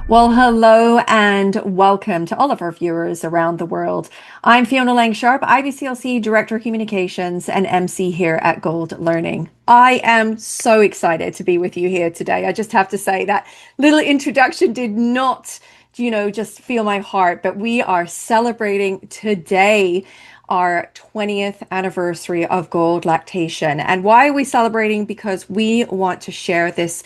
Well, hello and welcome to all of our viewers around the world. I'm Fiona Lang-Sharpe, IBCLC Director of Communications and MC here at Gold Learning. I am so excited to be with you here today. I just have to say that little introduction did not, just feel my heart, but we are celebrating today our 20th anniversary of Gold Lactation. And why are we celebrating? Because we want to share this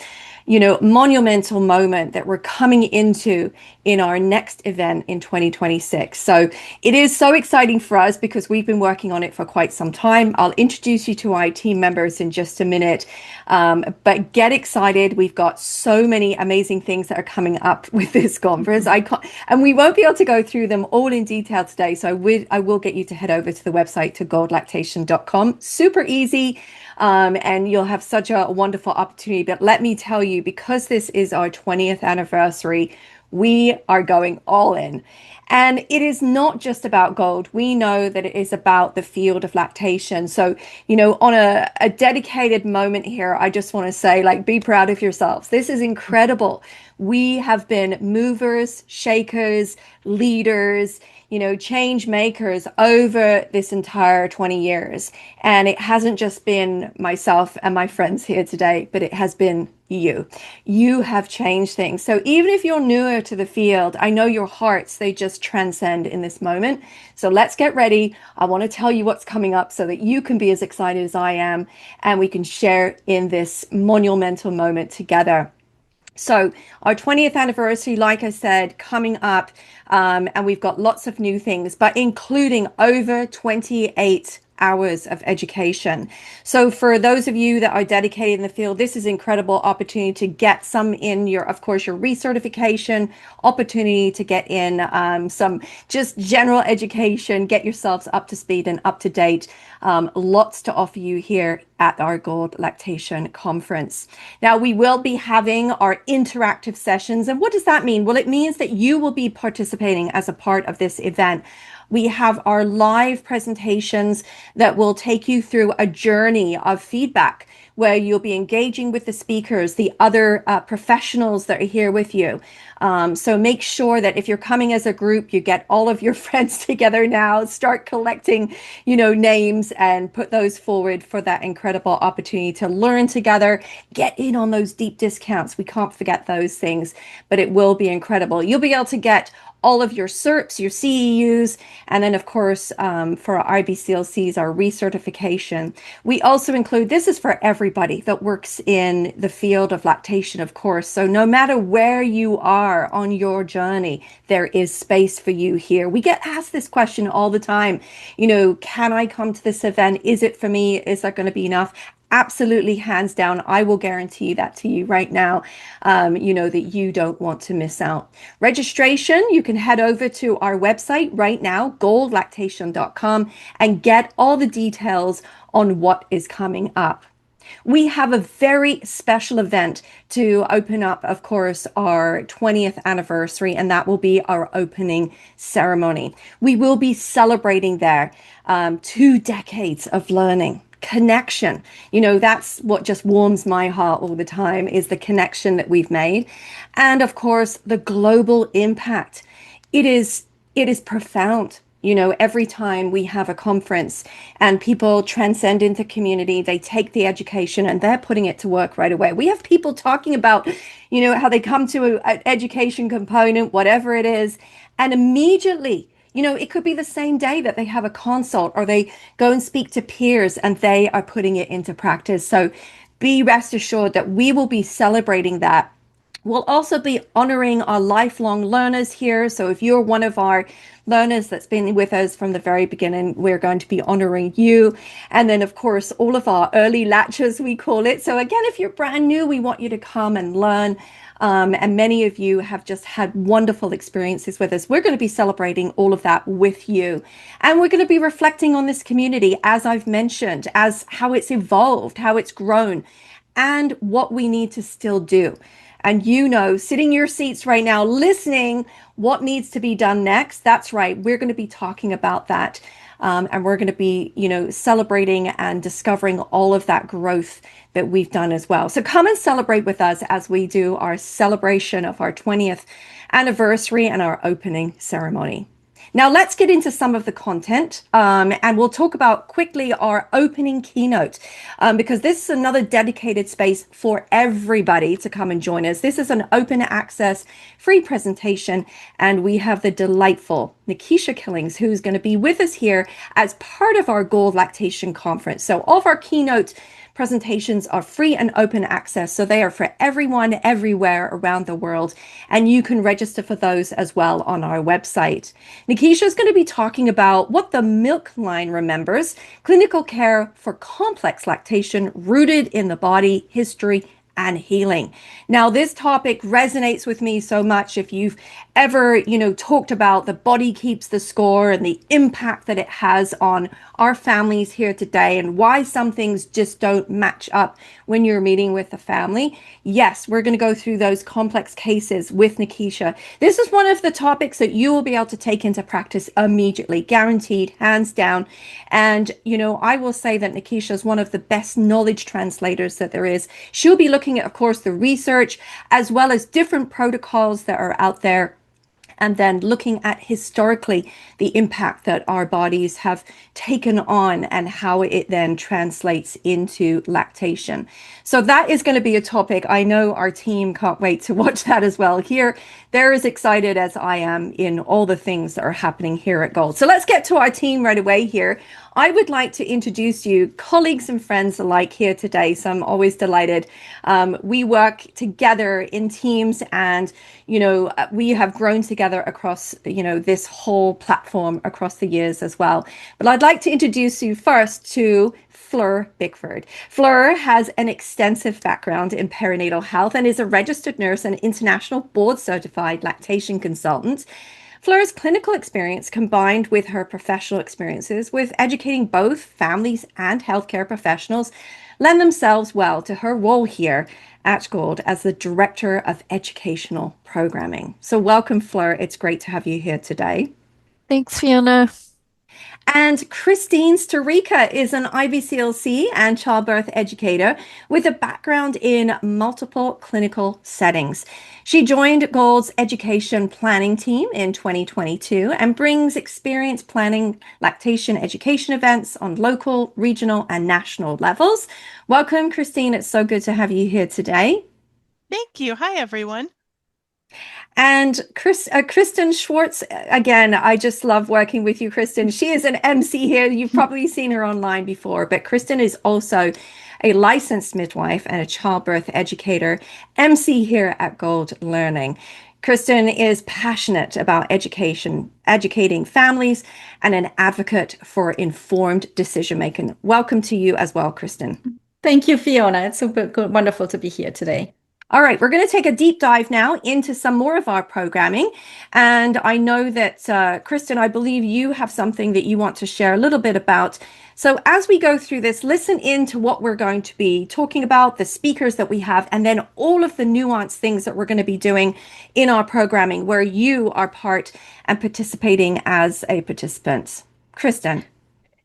monumental moment that we're coming into in our next event in 2026. So it is so exciting for us because we've been working on it for quite some time. I'll introduce you to our team members in just a minute. But get excited. We've got so many amazing things that are coming up with this conference. And we won't be able to go through them all in detail today. So I will get you to head over to the website to goldlactation.com. Super easy. And you'll have such a wonderful opportunity. But let me tell you, because this is our 20th anniversary, we are going all in. And it is not just about gold. We know that it is about the field of lactation. So, on a dedicated moment here, I just want to say, be proud of yourselves. This is incredible. We have been movers, shakers, leaders, change makers over this entire 20 years. And it hasn't just been myself and my friends here today, but it has been you. You have changed things. So even if you're newer to the field, I know your hearts, they just transcend in this moment. So let's get ready. I want to tell you what's coming up so that you can be as excited as I am, and we can share in this monumental moment together. So our 20th anniversary, like I said, coming up, and we've got lots of new things, but including over 28 hours of education. So for those of you that are dedicated in the field, this is an incredible opportunity to get some in your, of course, your recertification, opportunity to get in some just general education, get yourselves up to speed and up to date. Lots to offer you here at our Gold Lactation Conference. Now, we will be having our interactive sessions. And what does that mean? Well, it means that you will be participating as a part of this event. We have our live presentations that will take you through a journey of feedback where you'll be engaging with the speakers, the other professionals that are here with you. So make sure that if you're coming as a group, you get all of your friends together now, start collecting, names and put those forward for that incredible opportunity to learn together, get in on those deep discounts. We can't forget those things, but it will be incredible. You'll be able to get all of your CERPs, your CEUs, and then of course for our IBCLCs, our recertification. We also include, this is for everybody that works in the field of lactation, of course. So no matter where you are on your journey, there is space for you here. We get asked this question all the time, can I come to this event? Is it for me? Is that going to be enough? Absolutely, hands down, I will guarantee that to you right now, that you don't want to miss out. Registration, you can head over to our website right now, goldlactation.com, and get all the details on what is coming up. We have a very special event to open up, of course, our 20th anniversary, and that will be our opening ceremony. We will be celebrating there 2 decades of learning. Connection, that's what just warms my heart all the time, is the connection that we've made. And of course, the global impact. It is profound. Every time we have a conference and people transcend into community, they take the education and they're putting it to work right away. We have people talking about, how they come to an education component, whatever it is, and immediately, it could be the same day that they have a consult or they go and speak to peers and they are putting it into practice. So be rest assured that we will be celebrating that. We'll also be honoring our lifelong learners here. So if you're one of our learners that's been with us from the very beginning, we're going to be honoring you. And then, of course, all of our early latchers, we call it. So again, if you're brand new, we want you to come and learn. And many of you have just had wonderful experiences with us. We're going to be celebrating all of that with you. And we're going to be reflecting on this community, as I've mentioned, as how it's evolved, how it's grown, and what we need to still do. And sitting in your seats right now, listening, what needs to be done next. That's right. We're going to be talking about that. And we're going to be, celebrating and discovering all of that growth that we've done as well. So come and celebrate with us as we do our celebration of our 20th anniversary and our opening ceremony. Now, let's get into some of the content, and we'll talk about quickly our opening keynote, because this is another dedicated space for everybody to come and join us. This is an open access, free presentation, and we have the delightful Nikisha Killings, who's going to be with us here as part of our GOLD Lactation Conference. So all of our keynote presentations are free and open access, so they are for everyone, everywhere around the world, and you can register for those as well on our website. Nikisha is going to be talking about what the Milk Line remembers, clinical care for complex lactation rooted in the body, history, and healing. Now, this topic resonates with me so much. If you've ever, talked about the body keeps the score and the impact that it has on our families here today and why some things just don't match up when you're meeting with the family. Yes, we're going to go through those complex cases with Nikisha. This is one of the topics that you will be able to take into practice immediately, guaranteed, hands down. And, I will say that Nikisha is one of the best knowledge translators that there is. She'll be looking at, of course, the research as well as different protocols that are out there, and then looking at historically the impact that our bodies have taken on and how it then translates into lactation. So that is going to be a topic. I know our team can't wait to watch that as well. Here, they're as excited as I am in all the things that are happening here at Gold. So let's get to our team right away here. I would like to introduce you, colleagues and friends alike here today. So I'm always delighted. We work together in teams, and, we have grown together across, this whole platform across the years as well. But I'd like to introduce you first to Fleur Bickford. Fleur has an extensive background in perinatal health and is a registered nurse and international board certified lactation consultant. Fleur's clinical experience combined with her professional experiences with educating both families and healthcare professionals lend themselves well to her role here at Gold as the Director of Educational Programming. So welcome, Fleur. It's great to have you here today. Thanks, Fiona. And Kristin Staricka is an IBCLC and childbirth educator with a background in multiple clinical settings. She joined Gold's education planning team in 2022 and brings experience planning lactation education events on local, regional, and national levels. Welcome, Kristin. It's so good to have you here today. Thank you. Hi, everyone. And Kristin Schwarz, again, I just love working with you, Kristin. She is an MC here. You've probably seen her online before, but Kristin is also a licensed midwife and a childbirth educator, MC here at Gold Learning. Kristin is passionate about education, educating families, and an advocate for informed decision making. Welcome to you as well, Kristin. Thank you, Fiona. It's super good, wonderful to be here today. All right, we're going to take a deep dive now into some more of our programming. And I know that, Kristin, I believe you have something that you want to share a little bit about. So as we go through this, listen in to what we're going to be talking about, the speakers that we have, and then all of the nuanced things that we're going to be doing in our programming where you are part and participating as a participant. Kristin.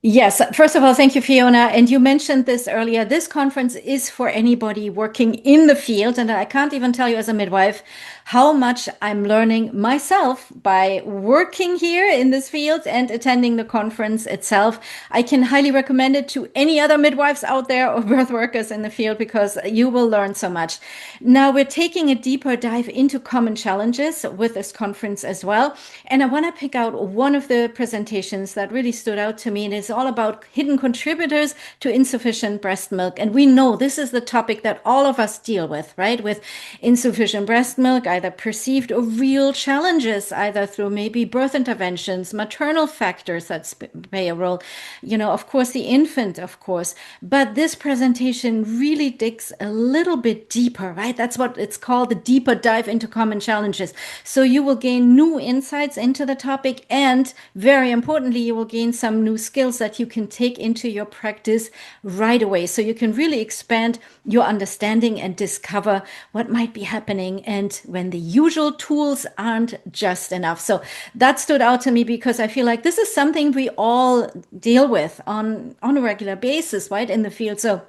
Yes, first of all, thank you, Fiona. And you mentioned this earlier. This conference is for anybody working in the field. And I can't even tell you as a midwife how much I'm learning myself by working here in this field and attending the conference itself. I can highly recommend it to any other midwives out there or birth workers in the field because you will learn so much. Now we're taking a deeper dive into common challenges with this conference as well. And I want to pick out one of the presentations that really stood out to me. And it's all about hidden contributors to insufficient breast milk. And we know this is the topic that all of us deal with, right? With insufficient breast milk, either perceived or real challenges, either through maybe birth interventions, maternal factors that play a role, of course, the infant, of course. But this presentation really digs a little bit deeper, right? That's what it's called, the deeper dive into common challenges. So you will gain new insights into the topic. And very importantly, you will gain some new skills that you can take into your practice right away. So you can really expand your understanding and discover what might be happening and when the usual tools aren't just enough. So that stood out to me because I feel like this is something we all deal with on a regular basis, right, in the field. So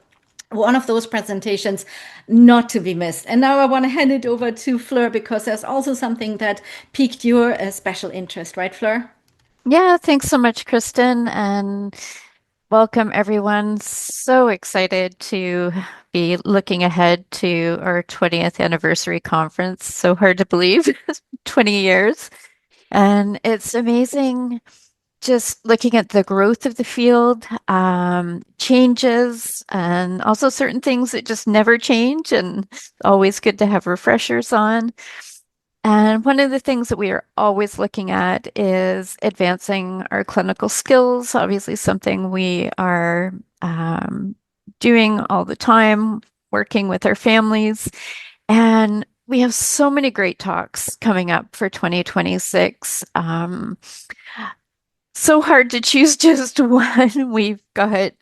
one of those presentations not to be missed. And now I want to hand it over to Fleur because there's also something that piqued your special interest, right, Fleur? Yeah, thanks so much, Kristin, and welcome everyone. So excited to be looking ahead to our 20th anniversary conference. So hard to believe, 20 years. And it's amazing just looking at the growth of the field, changes, and also certain things that just never change, and always good to have refreshers on. And one of the things that we are always looking at is advancing our clinical skills, obviously something we are doing all the time, working with our families. And we have so many great talks coming up for 2026. So hard to choose just one. We've got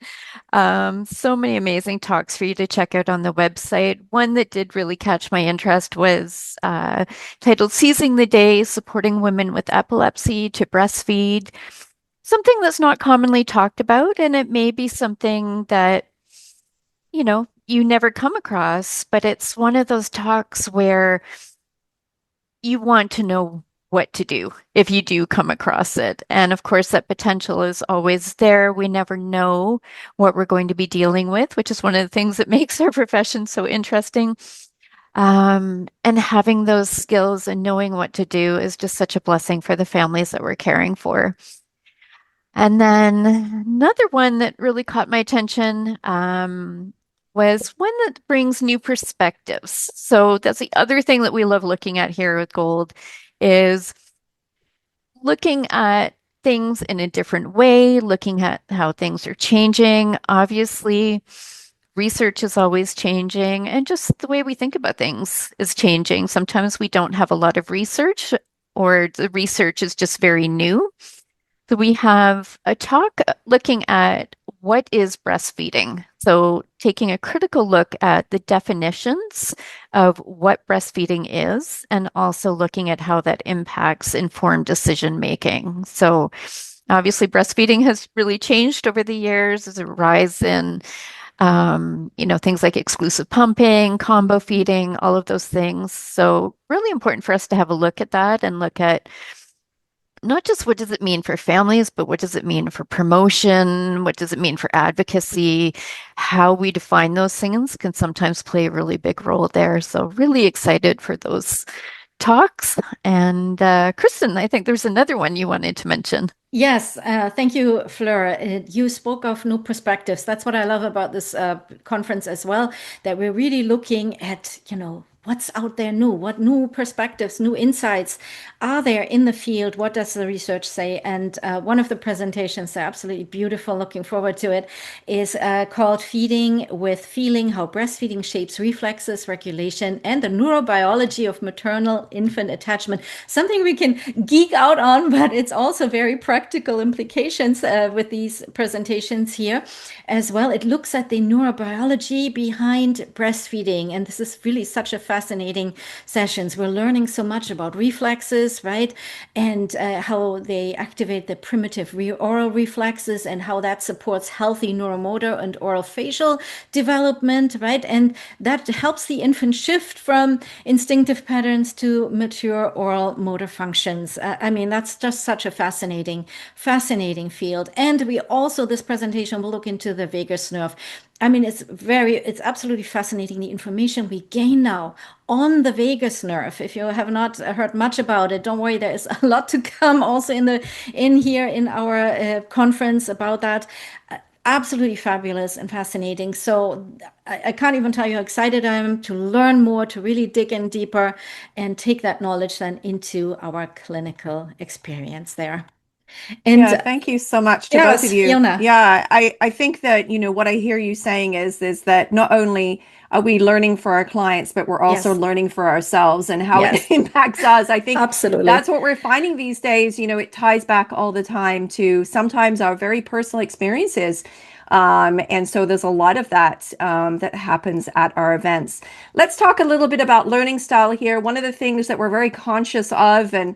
so many amazing talks for you to check out on the website. One that did really catch my interest was titled Seizing the Day, Supporting Women with Epilepsy to Breastfeed. Something that's not commonly talked about, and it may be something that, you never come across, but it's one of those talks where you want to know what to do if you do come across it. And of course, that potential is always there. We never know what we're going to be dealing with, which is one of the things that makes our profession so interesting. And having those skills and knowing what to do is just such a blessing for the families that we're caring for. And then another one that really caught my attention was one that brings new perspectives. So that's the other thing that we love looking at here with Gold is looking at things in a different way, looking at how things are changing. Obviously, research is always changing, and just the way we think about things is changing. Sometimes we don't have a lot of research, or the research is just very new. So we have a talk looking at what is breastfeeding. So taking a critical look at the definitions of what breastfeeding is, and also looking at how that impacts informed decision making. So obviously breastfeeding has really changed over the years. There's a rise in things like exclusive pumping, combo feeding, all of those things. So really important for us to have a look at that and look at not just what does it mean for families, but what does it mean for promotion? What does it mean for advocacy? How we define those things can sometimes play a really big role there. So really excited for those talks. And Kristin, I think there's another one you wanted to mention. Yes, thank you, Fleur. You spoke of new perspectives. That's what I love about this conference as well, that we're really looking at, what's out there new, what new perspectives, new insights are there in the field? What does the research say? And one of the presentations, they're absolutely beautiful, looking forward to it, is called Feeding with Feeling, How Breastfeeding Shapes Reflexes, Regulation, and the Neurobiology of Maternal Infant Attachment. Something we can geek out on, but it's also very practical implications with these presentations here as well. It looks at the neurobiology behind breastfeeding, and this is really such a fascinating sessions. We're learning so much about reflexes, right? And how they activate the primitive oral reflexes and how that supports healthy neuromotor and oral facial development, right? And that helps the infant shift from instinctive patterns to mature oral motor functions. That's just such a fascinating field. And we also, this presentation will look into the vagus nerve. It's absolutely fascinating, the information we gain now on the vagus nerve. If you have not heard much about it, don't worry, there is a lot to come also in our conference about that. Absolutely fabulous and fascinating. So I can't even tell you how excited I am to learn more, to really dig in deeper and take that knowledge then into our clinical experience there. And Yeah, thank you so much to both of yes, you. Fiona. Yeah, I think that, what I hear you saying is that not only are we learning for our clients, but we're also Yes, learning for ourselves and how it yes, impacts us. I think absolutely. that's what we're finding these days. It ties back all the time to sometimes our very personal experiences. And so there's a lot of that that happens at our events. Let's talk a little bit about learning style here. One of the things that we're very conscious of, and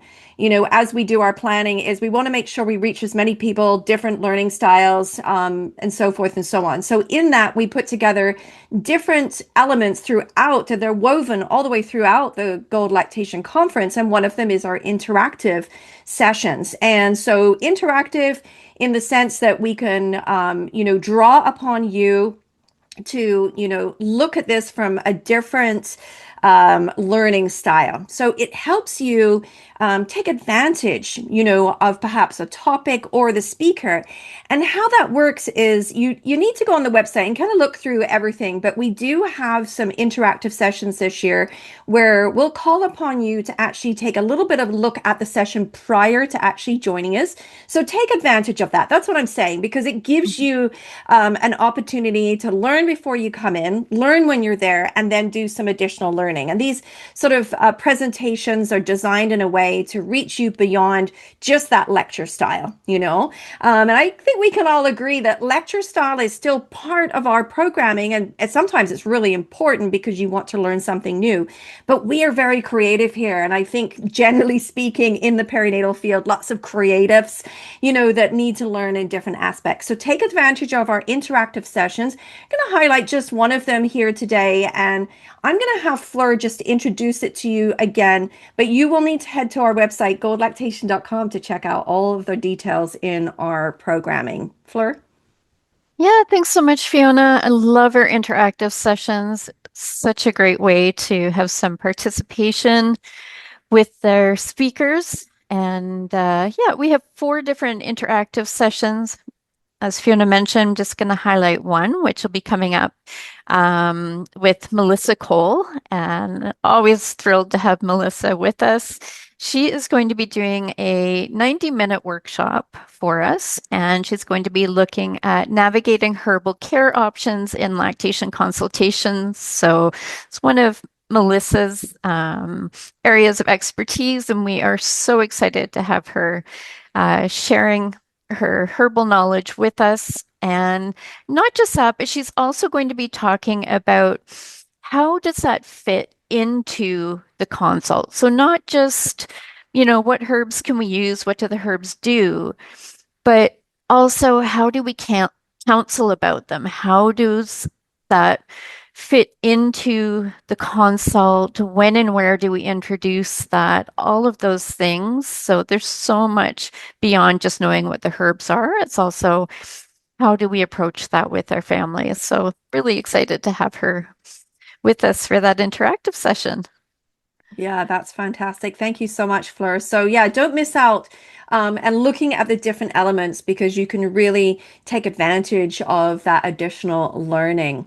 as we do our planning, is we want to make sure we reach as many people, different learning styles, and so forth and so on. So in that, we put together different elements throughout, they're woven all the way throughout the Gold Lactation Conference. And one of them is our interactive sessions. And so interactive in the sense that we can, draw upon you to, look at this from a different learning style. So it helps you take advantage, of perhaps a topic or the speaker. And how that works is you need to go on the website and kind of look through everything. But we do have some interactive sessions this year where we'll call upon you to actually take a little bit of a look at the session prior to actually joining us. So take advantage of that. That's what I'm saying, because it gives you an opportunity to learn before you come in, learn when you're there, and then do some additional learning. And these sort of presentations are designed in a way to reach you beyond just that lecture style, and I think we can all agree that lecture style is still part of our programming, and sometimes it's really important because you want to learn something new. But we are very creative here, and I think generally speaking in the perinatal field, lots of creatives, that need to learn in different aspects. So take advantage of our interactive sessions. I'm going to highlight just one of them here today, and I'm going to have Fleur just introduce it to you again, but you will need to head to our website, goldlactation.com, to check out all of the details in our programming. Fleur? Yeah, thanks so much, Fiona. I love our interactive sessions. Such a great way to have some participation with their speakers. And yeah, we have 4 different interactive sessions. As Fiona mentioned, I'm just going to highlight one, which will be coming up with Melissa Cole. And always thrilled to have Melissa with us. She is going to be doing a 90-minute workshop for us, and she's going to be looking at navigating herbal care options in lactation consultations. So it's one of Melissa's areas of expertise, and we are so excited to have her sharing her herbal knowledge with us. And not just that, but she's also going to be talking about how does that fit into the consult. So not just, what herbs can we use? What do the herbs do? But also, how do we counsel about them? How does that fit into the consult? When and where do we introduce that? All of those things. So there's so much beyond just knowing what the herbs are. It's also how do we approach that with our families? So really excited to have her with us for that interactive session. Yeah, that's fantastic. Thank you so much, Fleur. So yeah, don't miss out and looking at the different elements, because you can really take advantage of that additional learning.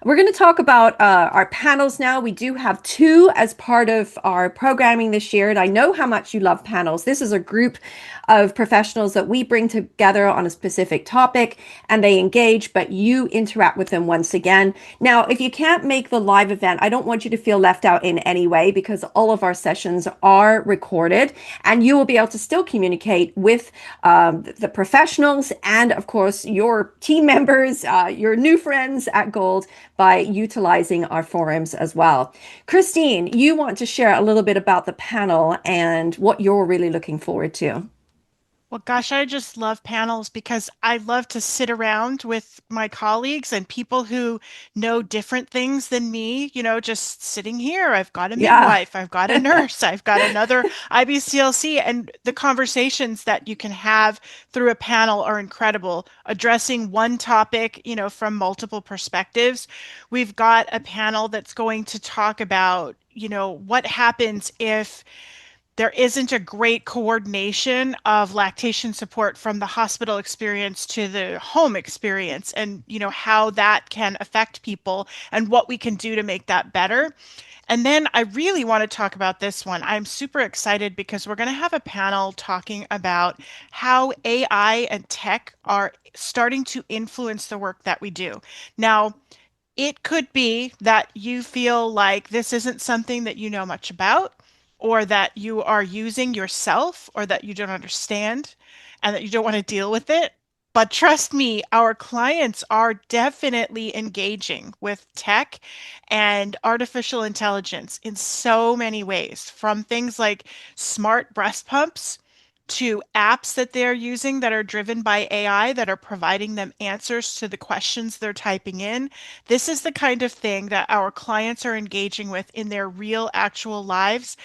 We're going to talk about our panels now. We do have 2 as part of our programming this year, and I know how much you love panels. This is a group of professionals that we bring together on a specific topic, and they engage, but you interact with them once again. Now, if you can't make the live event, I don't want you to feel left out in any way, because all of our sessions are recorded, and you will be able to still communicate with the professionals and, of course, your team members, your new friends at Gold, by utilizing our forums as well. Kristin, you want to share a little bit about the panel and what you're really looking forward to. Well, gosh, I just love panels because I love to sit around with my colleagues and people who know different things than me, just sitting here. I've got a Yeah. midwife, I've got a nurse, I've got another IBCLC, and the conversations that you can have through a panel are incredible, addressing one topic, from multiple perspectives. We've got a panel that's going to talk about, what happens if there isn't a great coordination of lactation support from the hospital experience to the home experience, and how that can affect people and what we can do to make that better. And then I really want to talk about this one. I'm super excited because we're going to have a panel talking about how AI and tech are starting to influence the work that we do. Now, it could be that you feel like this isn't something that you know much about, or that you are using yourself, or that you don't understand and that you don't want to deal with it. But trust me, our clients are definitely engaging with tech and artificial intelligence in so many ways, from things like smart breast pumps to apps that they're using that are driven by AI that are providing them answers to the questions they're typing in. This is the kind of thing that our clients are engaging with in their real, actual lives.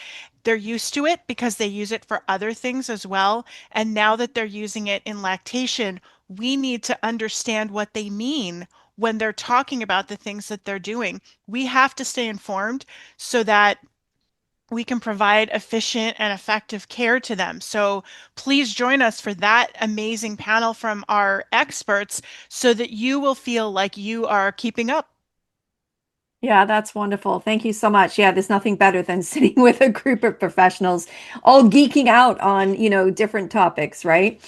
They're used to it because they use it for other things as well. And now that they're using it in lactation, we need to understand what they mean when they're talking about the things that they're doing. We have to stay informed so that we can provide efficient and effective care to them. So please join us for that amazing panel from our experts so that you will feel like you are keeping up. Yeah, that's wonderful. Thank you so much. Yeah, there's nothing better than sitting with a group of professionals all geeking out on, different topics, right?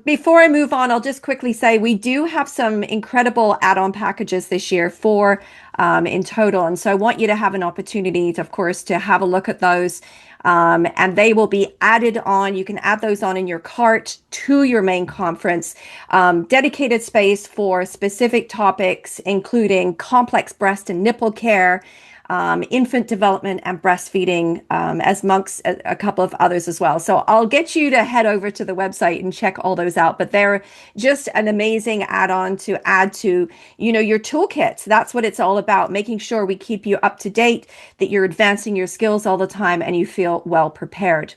Before I move on, I'll just quickly say we do have some incredible add-on packages this year for in total. And so I want you to have an opportunity, of course, to have a look at those. And they will be added on. You can add those on in your cart to your main conference. Dedicated space for specific topics, including complex breast and nipple care, infant development and breastfeeding, as amongst a couple of others as well. So I'll get you to head over to the website and check all those out. But they're just an amazing add-on to add to, your toolkits. That's what it's all about, making sure we keep you up to date, that you're advancing your skills all the time, and you feel well prepared.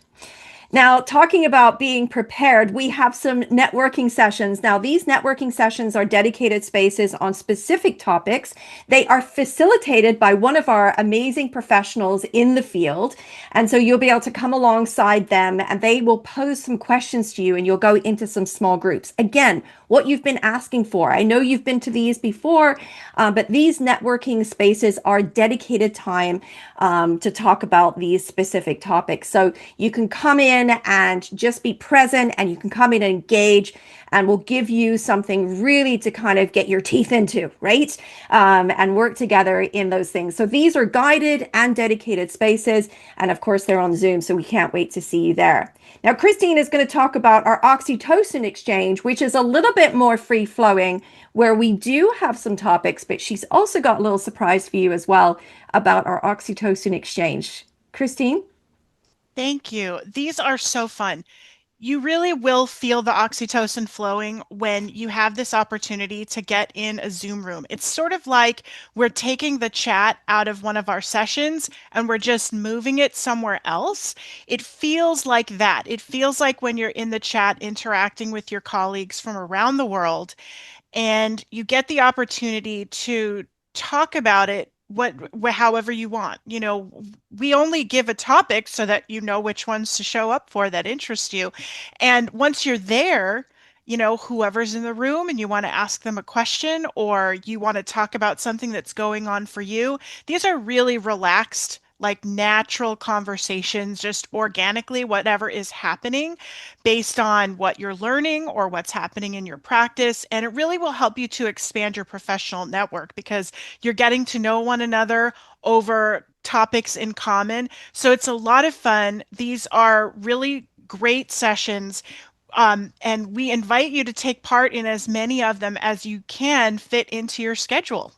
Now, talking about being prepared, we have some networking sessions. Now, these networking sessions are dedicated spaces on specific topics. They are facilitated by one of our amazing professionals in the field. And so you'll be able to come alongside them and they will pose some questions to you and you'll go into some small groups. Again, what you've been asking for. I know you've been to these before, but these networking spaces are dedicated time to talk about these specific topics. So you can come in and just be present, and you can come in and engage, and we'll give you something really to kind of get your teeth into, right? And work together in those things. So these are guided and dedicated spaces. And of course, they're on Zoom, so we can't wait to see you there. Now, Kristin is going to talk about our oxytocin exchange, which is a little bit more free flowing, where we do have some topics, but she's also got a little surprise for you as well about our oxytocin exchange. Kristin? Thank you. These are so fun. You really will feel the oxytocin flowing when you have this opportunity to get in a Zoom room. It's sort of like we're taking the chat out of one of our sessions and we're just moving it somewhere else. It feels like that. It feels like when you're in the chat interacting with your colleagues from around the world, and you get the opportunity to talk about it however you want. We only give a topic so that you know which ones to show up for that interest you. And once you're there, whoever's in the room and you want to ask them a question or you want to talk about something that's going on for you, these are really relaxed, like natural conversations, just organically, whatever is happening based on what you're learning or what's happening in your practice. And it really will help you to expand your professional network because you're getting to know one another over topics in common. So it's a lot of fun. These are really great sessions. And we invite you to take part in as many of them as you can fit into your schedule.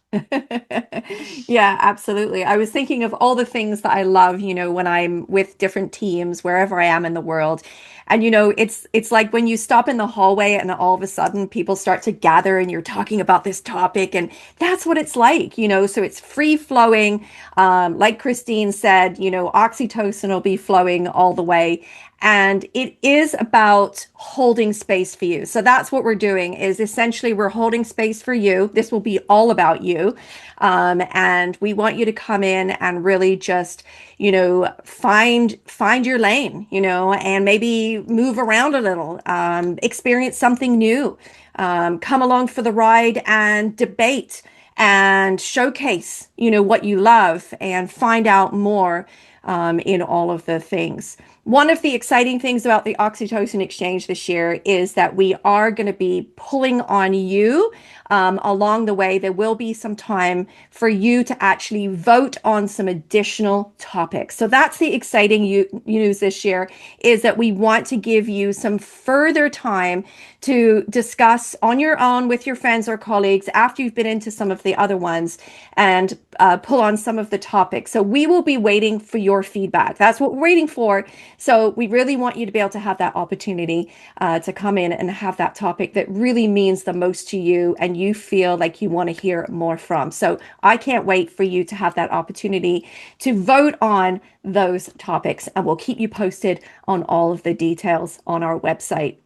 Yeah, absolutely. I was thinking of all the things that I love, when I'm with different teams, wherever I am in the world. And, it's like when you stop in the hallway and all of a sudden people start to gather and you're talking about this topic. And that's what it's like, so it's free flowing. Like Kristin said, oxytocin will be flowing all the way. And it is about holding space for you. So that's what we're doing is essentially we're holding space for you. This will be all about you. you. And we want you to come in and really just, find your lane, and maybe move around a little, experience something new, come along for the ride and debate and showcase, what you love and find out more in all of the things. One of the exciting things about the Oxytocin Exchange this year is that we are going to be pulling on you along the way. There will be some time for you to actually vote on some additional topics. So that's the exciting news this year, is that we want to give you some further time to discuss on your own with your friends or colleagues after you've been into some of the other ones, and pull on some of the topics. So we will be waiting for your feedback. That's what we're waiting for. So we really want you to be able to have that opportunity to come in and have that topic that really means the most to you and you feel like you want to hear more from. So I can't wait for you to have that opportunity to vote on those topics, and we'll keep you posted on all of the details on our website.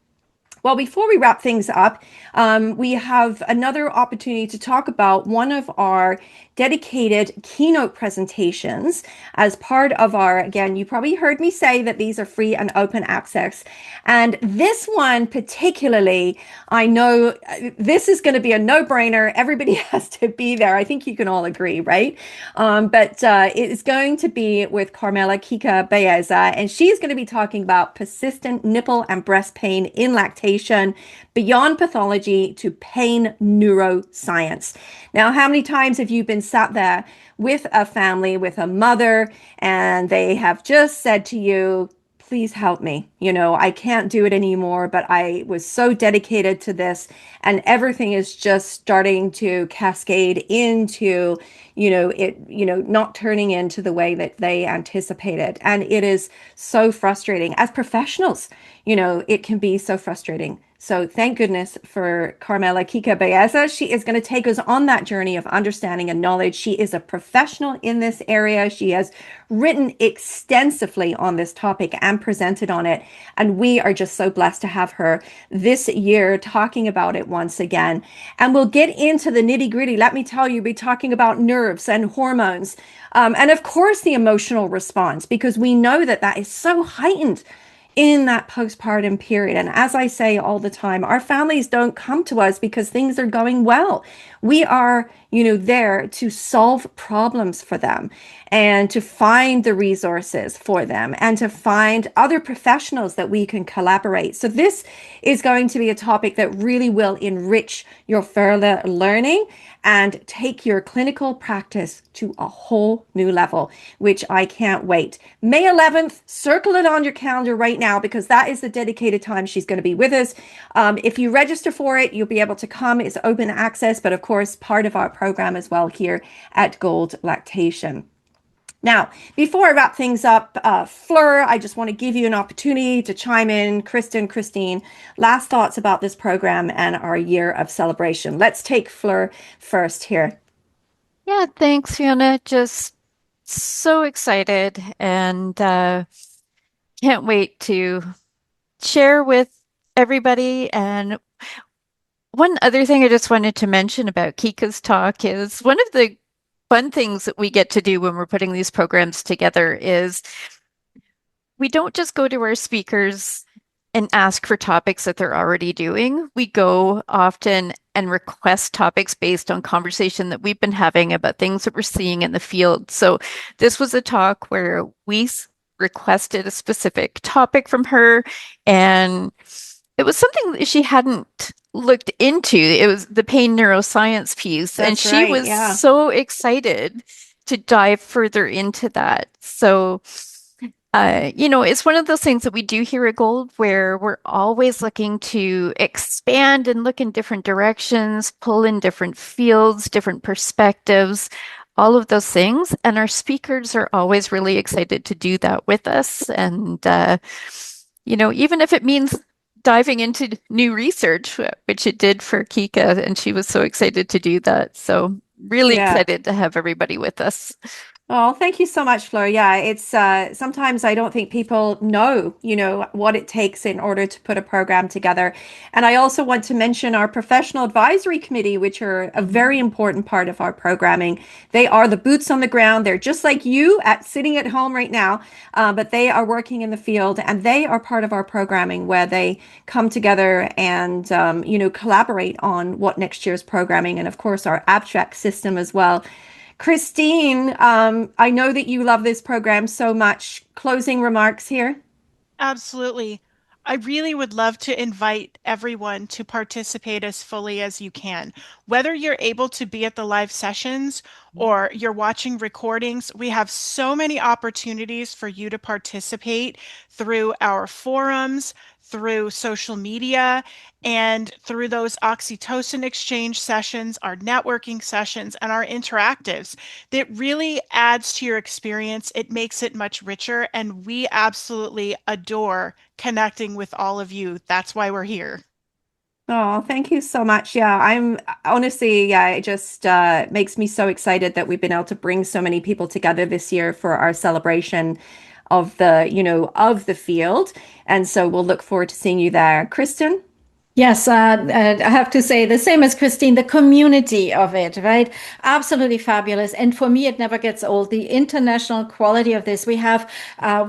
Well, before we wrap things up, we have another opportunity to talk about one of our dedicated keynote presentations as part of our, again, you probably heard me say that these are free and open access. And this one particularly, I know this is going to be a no-brainer. Everybody has to be there. I think you can all agree, right? But it is going to be with Carmela Kika Baeza, and she's going to be talking about persistent nipple and breast pain in lactation, beyond pathology to pain neuroscience. Now, how many times have you been sat there with a family, with a mother, and they have just said to you, please help me. I can't do it anymore, but I was so dedicated to this, and everything is just starting to cascade into, not turning into the way that they anticipated. And it is so frustrating. As professionals, it can be so frustrating. So thank goodness for Carmela Kika Baeza. She is going to take us on that journey of understanding and knowledge. She is a professional in this area. She has written extensively on this topic and presented on it. And we are just so blessed to have her this year talking about it once again. And we'll get into the nitty gritty. Let me tell you, we'll be talking about nerves and hormones. And of course, the emotional response, because we know that that is so heightened in that postpartum period. And as I say all the time, our families don't come to us because things are going well. We are, there to solve problems for them and to find the resources for them and to find other professionals that we can collaborate. So this is going to be a topic that really will enrich your further learning and take your clinical practice to a whole new level, which I can't wait. May 11th, circle it on your calendar right now, because that is the dedicated time she's going to be with us. If you register for it, you'll be able to come. It's open access, but of course, part of our program as well here at Gold Lactation. Now, before I wrap things up, Fleur, I just want to give you an opportunity to chime in. Christine, last thoughts about this program and our year of celebration. Let's take Fleur first here. Yeah, thanks, Fiona. Just so excited and can't wait to share with everybody. And one other thing I just wanted to mention about Kika's talk is one of the fun things that we get to do when we're putting these programs together is we don't just go to our speakers and ask for topics that they're already doing. We go often and request topics based on conversation that we've been having about things that we're seeing in the field. So this was a talk where we requested a specific topic from her, and it was something that she hadn't looked into. It was the pain neuroscience piece. That's and she right, was yeah. so excited to dive further into that. So, it's one of those things that we do here at Gold where we're always looking to expand and look in different directions, pull in different fields, different perspectives, all of those things. And our speakers are always really excited to do that with us. And, even if it means diving into new research, which it did for Kika, and she was so excited to do that. So really excited to have everybody with us. Oh, thank you so much, Fleur. Yeah, it's sometimes I don't think people know, what it takes in order to put a program together. And I also want to mention our professional advisory committee, which are a very important part of our programming. They are the boots on the ground. They're just like you at sitting at home right now, but they are working in the field and they are part of our programming where they come together and collaborate on what next year's programming and of course our abstract system as well. Kristin, I know that you love this program so much. Closing remarks here. Absolutely. I really would love to invite everyone to participate as fully as you can. Whether you're able to be at the live sessions or you're watching recordings, we have so many opportunities for you to participate through our forums, through social media, and through those oxytocin exchange sessions, our networking sessions, and our interactives. That really adds to your experience. It makes it much richer, and we absolutely adore connecting with all of you. That's why we're here. Oh, thank you so much. Yeah, I'm honestly, yeah, it just makes me so excited that we've been able to bring so many people together this year for our celebration of of the field. And so we'll look forward to seeing you there. Kristin? Yes, I have to say the same as Christine, the community of it, right? Absolutely fabulous. And for me, it never gets old. The international quality of this. We have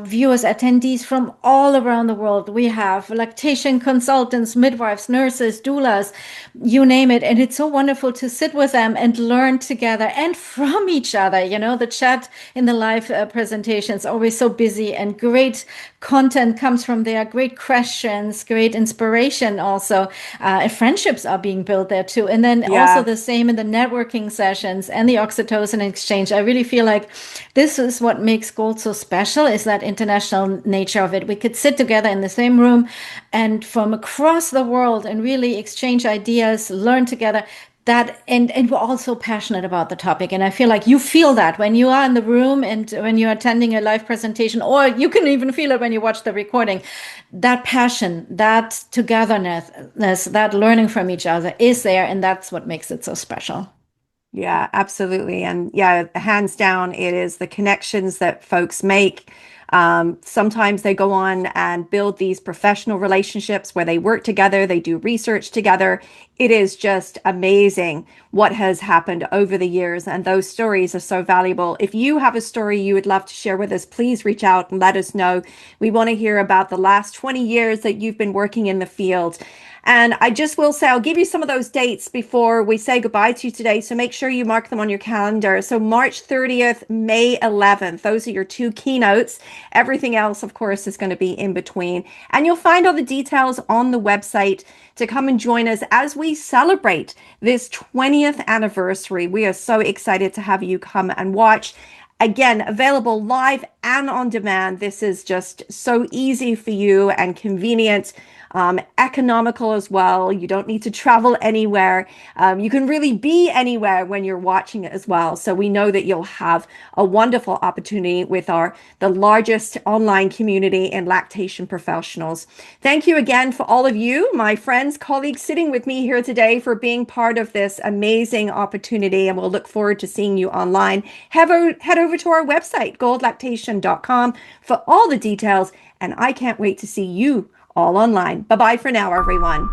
viewers, attendees from all around the world. We have lactation consultants, midwives, nurses, doulas, you name it. And it's so wonderful to sit with them and learn together and from each other. You know, the chat in the live presentations always so busy and great content comes from there, great questions, great inspiration also. Friendships are being built there too. And then also Yeah. the same in the networking sessions and the oxytocin exchange. I really feel like this is what makes Gold so special, is that international nature of it. We could sit together in the same room and from across the world and really exchange ideas, learn together that and we're all so passionate about the topic, and I feel like you feel that when you are in the room and when you're attending a live presentation, or you can even feel it when you watch the recording. That passion, that togetherness, that learning from each other is there, and that's what makes it so special. Yeah, absolutely. And yeah, hands down, it is the connections that folks make. Sometimes they go on and build these professional relationships where they work together, they do research together. It is just amazing what has happened over the years, and those stories are so valuable. If you have a story you would love to share with us, please reach out and let us know. We want to hear about the last 20 years that you've been working in the field. And I just will say, I'll give you some of those dates before we say goodbye to you today. So make sure you mark them on your calendar. So March 30th, May 11th, those are your two keynotes. Everything else, of course, is going to be in between. And you'll find all the details on the website to come and join us as we celebrate this 20th anniversary. We are so excited to have you come and watch. Again, available live and on demand. This is just so easy for you and convenient. Economical as well. You don't need to travel anywhere. You can really be anywhere when you're watching it as well. So we know that you'll have a wonderful opportunity with the largest online community in lactation professionals. Thank you again for all of you, my friends, colleagues sitting with me here today, for being part of this amazing opportunity. And we'll look forward to seeing you online. Head over to our website, goldlactation.com, for all the details. And I can't wait to see you all online. Bye bye for now, everyone.